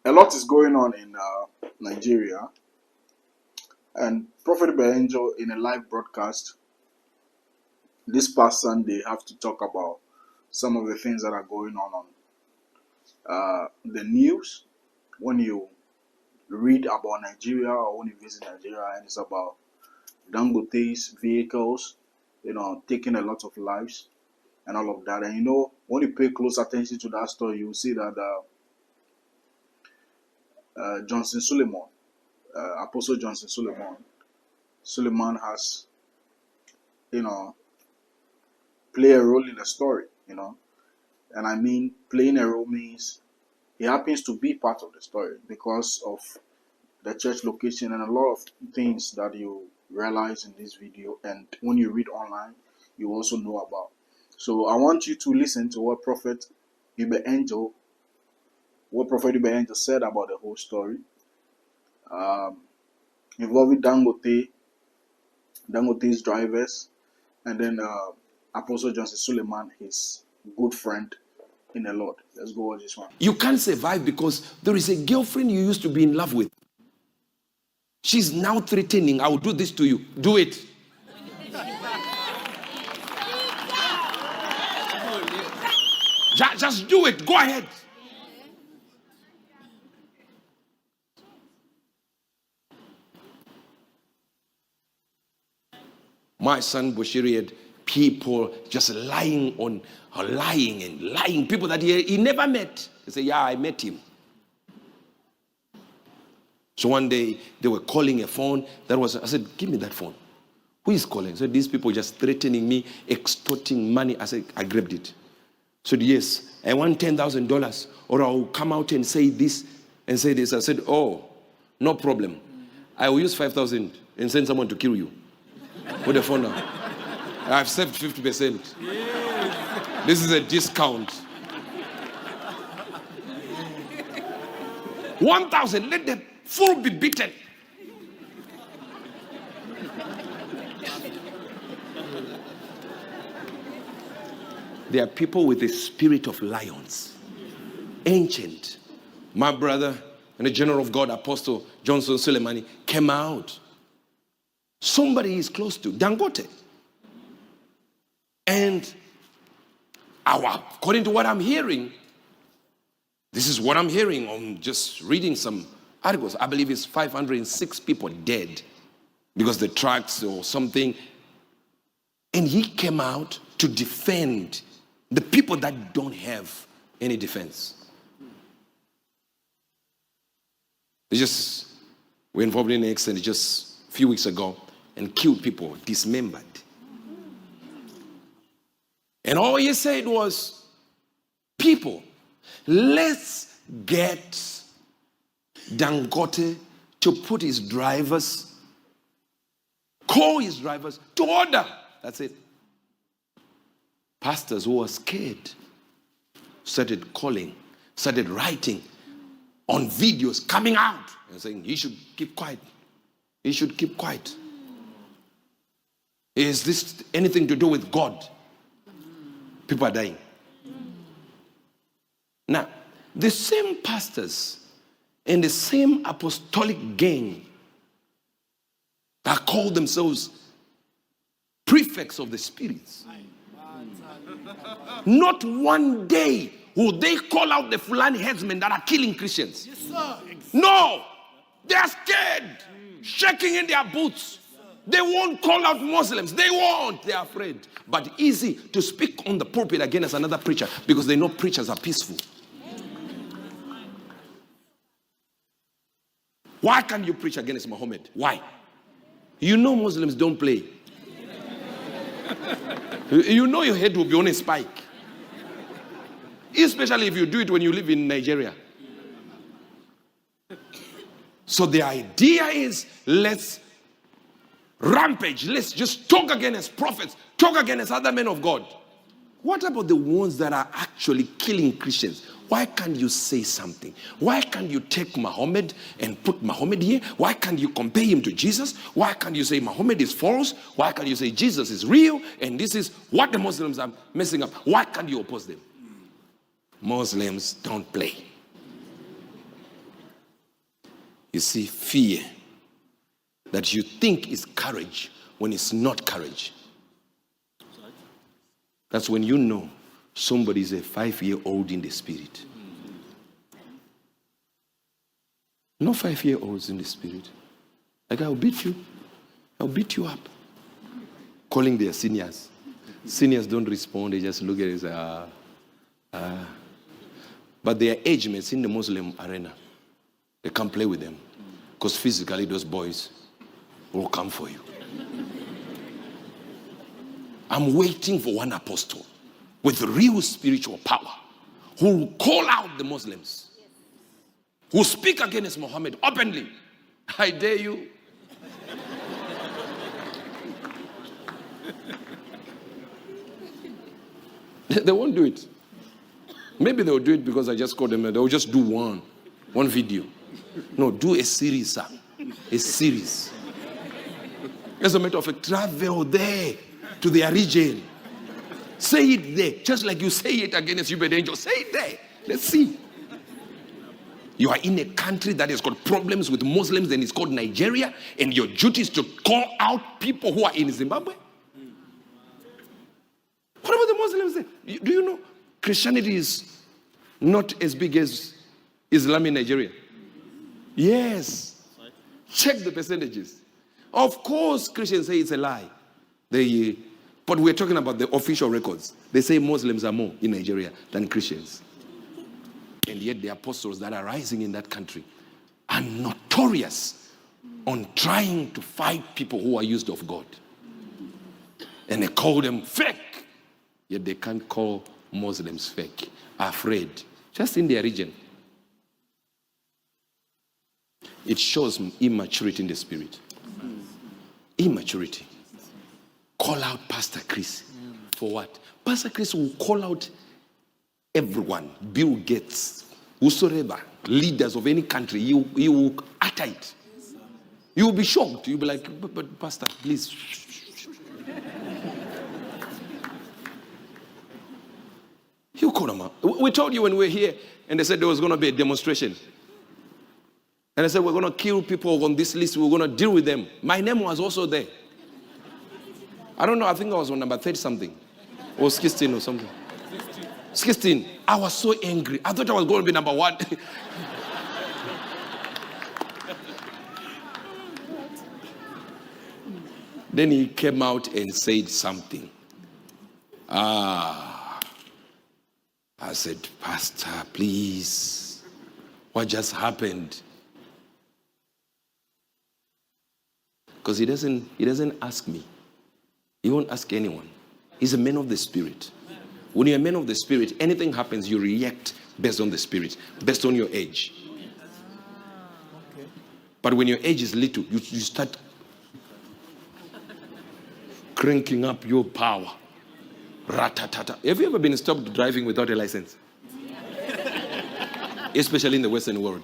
A lot is going on in Nigeria, and Prophet Angel in a live broadcast this past Sunday have to talk about some of the things that are going on the news. When you read about Nigeria or when you visit Nigeria, and it's about Dangote's vehicles, taking a lot of lives and all of that. And when you pay close attention to that story, you will see that Jonhson Suleman, Apostle Jonhson Suleman has, play a role in the story, And I mean, playing a role means he happens to be part of the story because of the church location and a lot of things that you realize in this video. And when you read online, you also know about. So I want you to listen to what Prophet Angel said about the whole story, involving Dangote's drivers, and then Apostle Jonhson Suleman, his good friend in the Lord. Let's go watch this one. You can't survive because there is a girlfriend you used to be in love with. She's now threatening, I will do this to you. Do it. Just do it. Go ahead. My son Bushiri had people just lying. People that he never met. He said, yeah, I met him. So one day they were calling a phone. I said, give me that phone. Who is calling? So these people just threatening me, extorting money. I said, I grabbed it. So yes, I want $10,000 or I'll come out and say this and say this. I said, oh, no problem. I will use 5,000 and send someone to kill you. Put the phone now. I've saved 50%. Yes. This is a discount. 1,000, let the fool be beaten. There are people with the spirit of lions. Ancient. My brother and the general of God, Apostle Jonhson Suleman, came out. Somebody is close to Dangote. And according to what I'm hearing, this is what I'm hearing. I'm just reading some articles. I believe it's 506 people dead because the trucks or something. And he came out to defend the people that don't have any defense. We're involved in an accident just a few weeks ago and killed people, dismembered. And all he said was, people, let's get Dangote to put his drivers, call his drivers to order. That's it. Pastors who were scared started calling, started writing on videos, coming out and saying, he should keep quiet. He should keep quiet. Is this anything to do with God? People are dying. Now, the same pastors and the same apostolic gang that call themselves prefects of the spirits, not one day will they call out the Fulani headsmen that are killing Christians. Yes, sir. No, they are scared, shaking in their boots. They won't call out Muslims. They won't. They are afraid. But easy to speak on the pulpit against another preacher because they know preachers are peaceful. Why can't you preach against Muhammad? Why? You know Muslims don't play. You know your head will be on a spike. Especially if you do it when you live in Nigeria. So the idea is, let's rampage. Let's just talk against prophets. Talk against other men of God. What about the ones that are actually killing Christians? Why can't you say something? Why can't you take Muhammad and put Muhammad here? Why can't you compare him to Jesus? Why can't you say Muhammad is false? Why can't you say Jesus is real? And this is what the Muslims are messing up. Why can't you oppose them? Muslims don't play. You see, fear that you think is courage when it's not courage. That's when you know somebody is a 5-year-old in the spirit. No 5-year-olds in the spirit. Like, I'll beat you. I'll beat you up. Calling their seniors. Seniors don't respond. They just look at it and say, But their age mates in the Muslim arena, they can't play with them. Because physically, those boys will come for you. I'm waiting for one apostle with real spiritual power who will call out the Muslims, who will speak against Muhammad openly. I dare you. They won't do it. Maybe they'll do it because I just called them. They'll just do one video. No, do a series, sir. A series. As a matter of fact, travel there to their region. Say it there, just like you say it against Stupid Angel. Say it there. Let's see. You are in a country that has got problems with Muslims and it's called Nigeria, and your duty is to call out people who are in Zimbabwe. What about the Muslims there? Do you know Christianity is not as big as Islam in Nigeria? Yes. Check the percentages. Of course, Christians say it's a lie. But we're talking about the official records. They say Muslims are more in Nigeria than Christians. And yet the apostles that are rising in that country are notorious on trying to fight people who are used of God. And they call them fake. Yet they can't call Muslims fake. Afraid. Just in their region. It shows immaturity in the spirit. Immaturity. Call out Pastor Chris. For what? Pastor Chris will call out everyone. Bill Gates, whosoever, leaders of any country. You will utter it. You will be shocked. You'll be like, but Pastor, please. You call them out. We told you when we were here, and they said there was going to be a demonstration. And I said, we're going to kill people on this list. We're going to deal with them. My name was also there. I don't know. I think I was on number 30 something. Or 16 or something. 16. I was so angry. I thought I was going to be number 1. Then he came out and said something. I said, Pastor, please. What just happened? Because he doesn't ask me. He won't ask anyone. He's a man of the Spirit. When you're a man of the Spirit, anything happens, you react based on the Spirit, based on your age. But when your age is little, you start cranking up your power. Ratatata. Have you ever been stopped driving without a license? Especially in the Western world.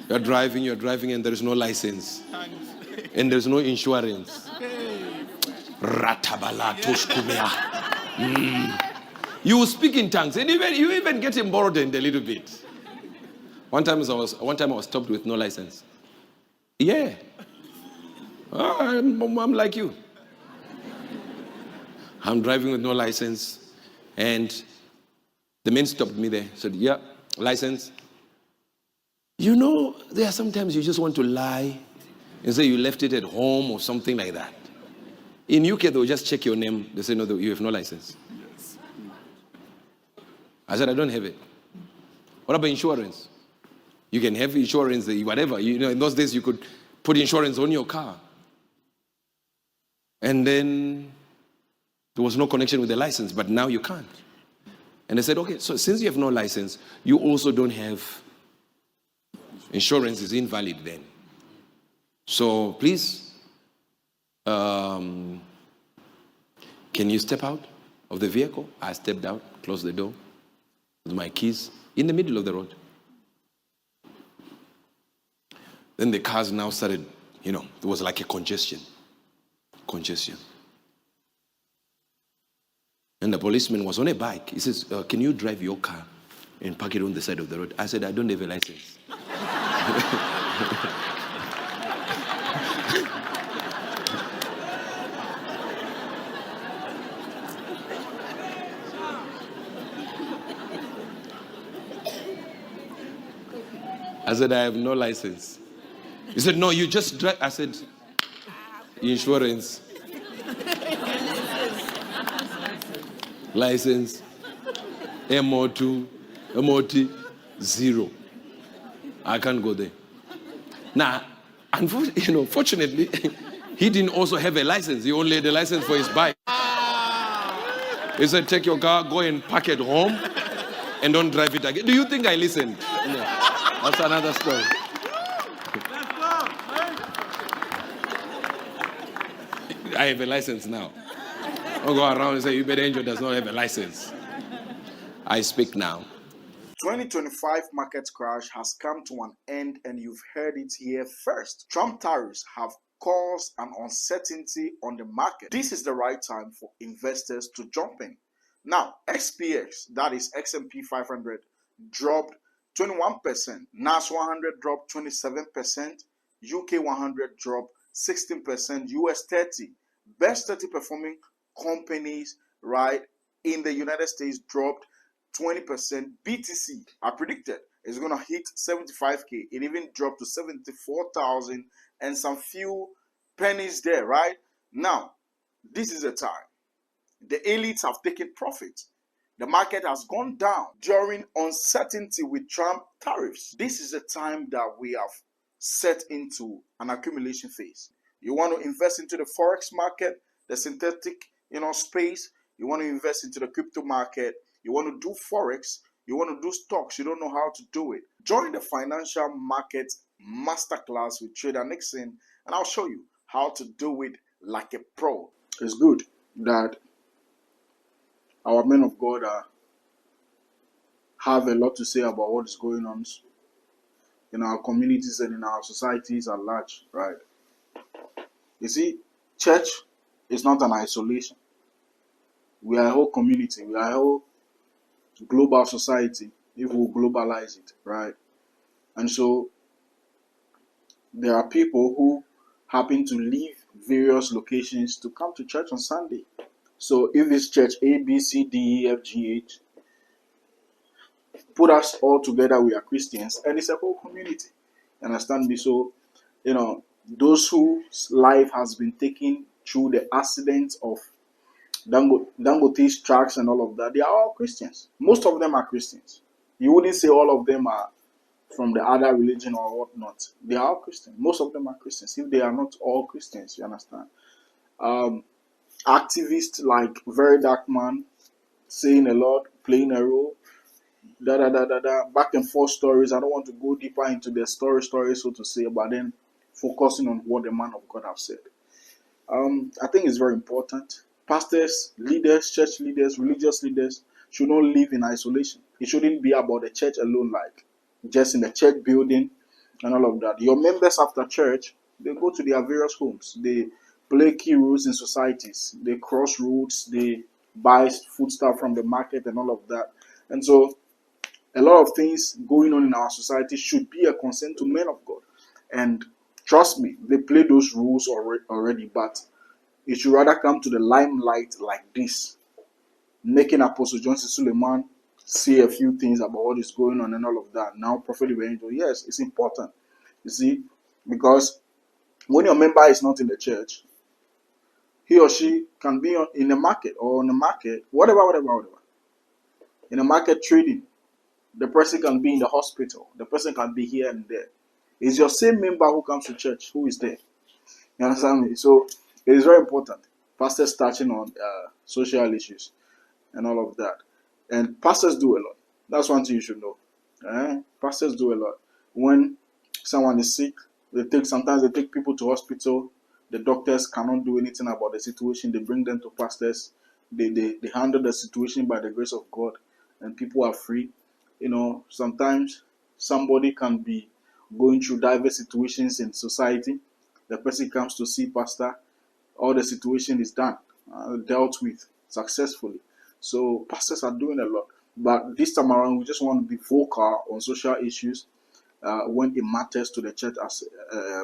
You're driving, and there is no license. And there's no insurance. You speak in tongues, and you even get emboldened a little bit. One time I was stopped with no license. Yeah. I'm like you. I'm driving with no license, and the man stopped me there. Said, yeah, license. You know, there are sometimes you just want to lie and say you left it at home or something like that. In UK, they'll just check your name. They say, no, you have no license. Yes. I said, I don't have it. What about insurance? You can have insurance, whatever. You know, in those days, you could put insurance on your car. And then there was no connection with the license, but now you can't. And they said, okay, so since you have no license, you also don't have insurance is invalid then. So please, can you step out of the vehicle? I stepped out, closed the door with my keys in the middle of the road. Then the cars now started, there was like a congestion. And the policeman was on a bike. He says, can you drive your car and park it on the side of the road? I said, I don't have a license. I said, I have no license. He said, no, you just drive. I said, insurance, license, MO2, MOT, zero. I can't go there. Now, fortunately, he didn't also have a license. He only had a license for his bike. He said, take your car, go and park it home, and don't drive it again. Do you think I listened? No. That's another story. I have a license now. Don't go around and say, Uber Angel does not have a license. I speak now. 2025 market crash has come to an end, and you've heard it here first. Trump tariffs have caused an uncertainty on the market. This is the right time for investors to jump in. Now, XPX, that is S&P 500, dropped 21%. NAS 100 dropped 27%. UK 100 dropped 16%. US 30, best 30 performing companies, right, in the United States dropped 20%. BTC, I predicted, is going to hit 75K. It even dropped to 74,000 and some few pennies there, right? Now, this is the time. The elites have taken profit. The market has gone down during uncertainty with Trump tariffs. This is the time that we have set into an accumulation phase. You want to invest into the forex market, the synthetic, space. You want to invest into the crypto market. You want to do forex. You want to do stocks. You don't know how to do it. Join the financial market masterclass with Trader Nixon, and I'll show you how to do it like a pro. It's good that our men of God have a lot to say about what is going on in our communities and in our societies at large, right? You see, church is not an isolation. We are a whole community. We are a whole global society, if we globalize it, right? And so there are people who happen to leave various locations to come to church on Sunday. So if it's church A, B, C, D, E, F, G, H, put us all together, we are Christians, and it's a whole community. Understand me? So, those whose life has been taken through the accidents of Dangote's tracks and all of that, they are all Christians. Most of them are Christians. You wouldn't say all of them are from the other religion or whatnot. They are all Christians. Most of them are Christians. If they are not all Christians, you understand? Activists like Very Dark Man, saying a lot, playing a role, back and forth stories. I don't want to go deeper into the story, so to say, but then focusing on what the man of God have said. I think it's very important. Pastors, leaders, church leaders, religious leaders should not live in isolation. It shouldn't be about the church alone, like just in the church building and all of that. Your members after church, they go to their various homes. They play key roles in societies. They cross roads. They buy foodstuff from the market and all of that. And so a lot of things going on in our society should be a concern to men of God. And trust me, they play those rules already, but it should rather come to the limelight like this, making Apostle Jonhson Suleman say a few things about what is going on and all of that. Now, Prophet Evangel, yes, it's important. You see, because when your member is not in the church, he or she can be in the market or on the market, whatever. In the market trading, the person can be in the hospital. The person can be here and there. It's your same member who comes to church who is there. You understand me? So it is very important. Pastors touching on social issues and all of that. And pastors do a lot. That's one thing you should know. Pastors do a lot. When someone is sick, sometimes they take people to hospital. The doctors cannot do anything about the situation. They bring them to pastors. They handle the situation by the grace of God, and people are free. Sometimes somebody can be going through diverse situations in society. The person comes to see pastor. All the situation is done, dealt with successfully. So pastors are doing a lot. But this time around, we just want to be vocal on social issues when it matters to the church as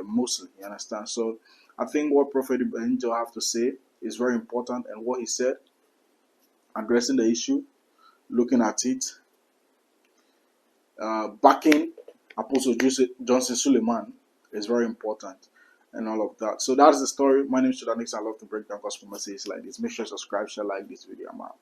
mostly. You understand? So I think what Prophet Angel have to say is very important, and what he said, addressing the issue, looking at it, backing Apostle Jonhson Suleman is very important and all of that. So that's the story. My name is Jonhson. I love to break down gospel messages like this. Make sure you subscribe, share, like this video. I'm out.